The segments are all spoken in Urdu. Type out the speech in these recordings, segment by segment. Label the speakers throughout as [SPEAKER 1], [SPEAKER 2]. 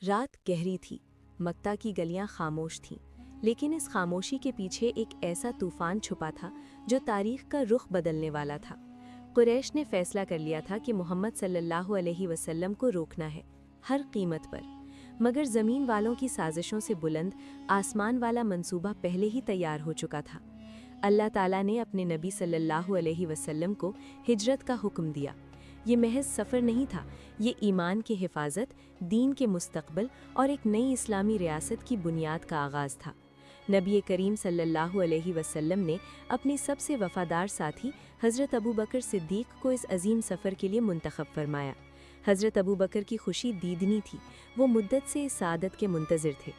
[SPEAKER 1] رات گہری تھی، مکہ کی گلیاں خاموش تھیں، لیکن اس خاموشی کے پیچھے ایک ایسا طوفان چھپا تھا جو تاریخ کا رخ بدلنے والا تھا۔ قریش نے فیصلہ کر لیا تھا کہ محمد صلی اللہ علیہ وسلم کو روکنا ہے، ہر قیمت پر۔ مگر زمین والوں کی سازشوں سے بلند آسمان والا منصوبہ پہلے ہی تیار ہو چکا تھا۔ اللہ تعالیٰ نے اپنے نبی صلی اللہ علیہ وسلم کو ہجرت کا حکم دیا۔ یہ محض سفر نہیں تھا، یہ ایمان کی حفاظت، دین کے مستقبل اور ایک نئی اسلامی ریاست کی بنیاد کا آغاز تھا۔ نبی کریم صلی اللہ علیہ وسلم نے اپنی سب سے وفادار ساتھی حضرت ابوبکر صدیق کو اس عظیم سفر کے لیے منتخب فرمایا۔ حضرت ابوبکر کی خوشی دیدنی تھی، وہ مدت سے اس سعادت کے منتظر تھے۔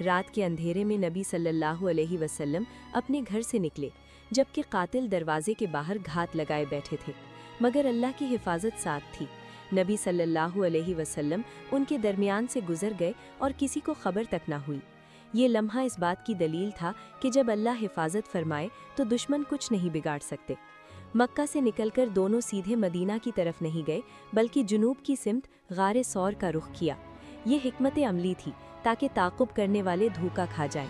[SPEAKER 1] رات کے اندھیرے میں نبی صلی اللہ علیہ وسلم اپنے گھر سے نکلے، جبکہ قاتل دروازے کے باہر گھات لگائے بیٹھے تھے، مگر اللہ کی حفاظت ساتھ تھی۔ نبی صلی اللہ علیہ وسلم ان کے درمیان سے گزر گئے اور کسی کو خبر تک نہ ہوئی۔ یہ لمحہ اس بات کی دلیل تھا کہ جب اللہ حفاظت فرمائے تو دشمن کچھ نہیں بگاڑ سکتے۔ مکہ سے نکل کر دونوں سیدھے مدینہ کی طرف نہیں گئے، بلکہ جنوب کی سمت غار ثور کا رخ کیا۔ یہ حکمت عملی تھی تاکہ تعقب کرنے والے دھوکا کھا جائیں۔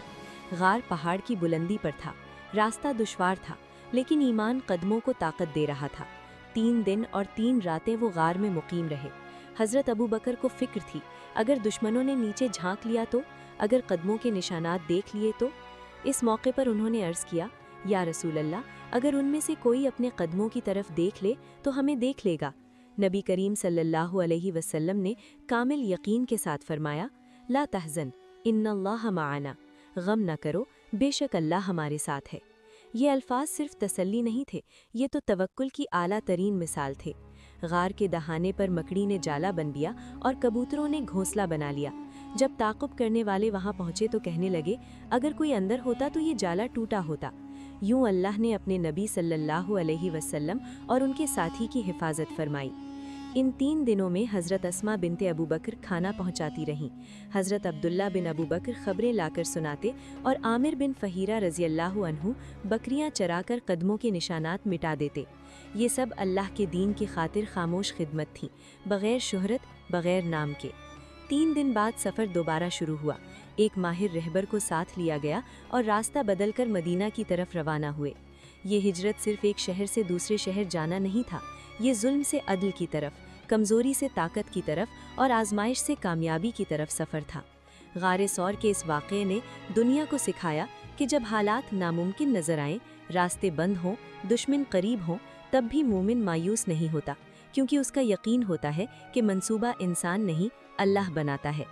[SPEAKER 1] غار پہاڑ کی بلندی پر تھا، راستہ دشوار تھا، لیکن ایمان قدموں کو طاقت دے رہا تھا۔ 3 دن اور 3 راتیں وہ غار میں مقیم رہے۔ حضرت ابوبکر کو فکر تھی، اگر دشمنوں نے نیچے جھانک لیا تو، اگر قدموں کے نشانات دیکھ لیے تو۔ اس موقع پر انہوں نے عرض کیا، یا رسول اللہ، اگر ان میں سے کوئی اپنے قدموں کی طرف دیکھ لے تو ہمیں دیکھ لے گا۔ نبی کریم صلی اللہ علیہ وسلم نے کامل یقین کے ساتھ فرمایا، لا تحزن ان اللہ معنا، غم نہ کرو، بے شک اللہ ہمارے ساتھ ہے۔ یہ الفاظ صرف تسلی نہیں تھے، یہ تو توکل کی اعلیٰ ترین مثال تھے۔ غار کے دہانے پر مکڑی نے جالا بن لیا اور کبوتروں نے گھونسلہ بنا لیا۔ جب تعقب کرنے والے وہاں پہنچے تو کہنے لگے، اگر کوئی اندر ہوتا تو یہ جالا ٹوٹا ہوتا۔ یوں اللہ نے اپنے نبی صلی اللہ علیہ وسلم اور ان کے ساتھی کی حفاظت فرمائی۔ ان 3 دنوں میں حضرت اسماء بنت ابوبکر کھانا پہنچاتی رہیں، حضرت عبداللہ بن ابوبکر خبریں لا کر سناتے، اور عامر بن فہیرہ رضی اللہ عنہ بکریاں چرا کر قدموں کے نشانات مٹا دیتے۔ یہ سب اللہ کے دین کی خاطر خاموش خدمت تھی، بغیر شہرت، بغیر نام کے۔ 3 دن بعد سفر دوبارہ شروع ہوا۔ ایک ماہر رہبر کو ساتھ لیا گیا اور راستہ بدل کر مدینہ کی طرف روانہ ہوئے۔ یہ ہجرت صرف ایک شہر سے دوسرے شہر جانا نہیں تھا، یہ ظلم سے عدل کی طرف، کمزوری سے طاقت کی طرف اور آزمائش سے کامیابی کی طرف سفر تھا۔ غار ثور کے اس واقعے نے دنیا کو سکھایا کہ جب حالات ناممکن نظر آئیں، راستے بند ہوں، دشمن قریب ہوں، تب بھی مومن مایوس نہیں ہوتا، کیونکہ اس کا یقین ہوتا ہے کہ منصوبہ انسان نہیں، اللہ بناتا ہے۔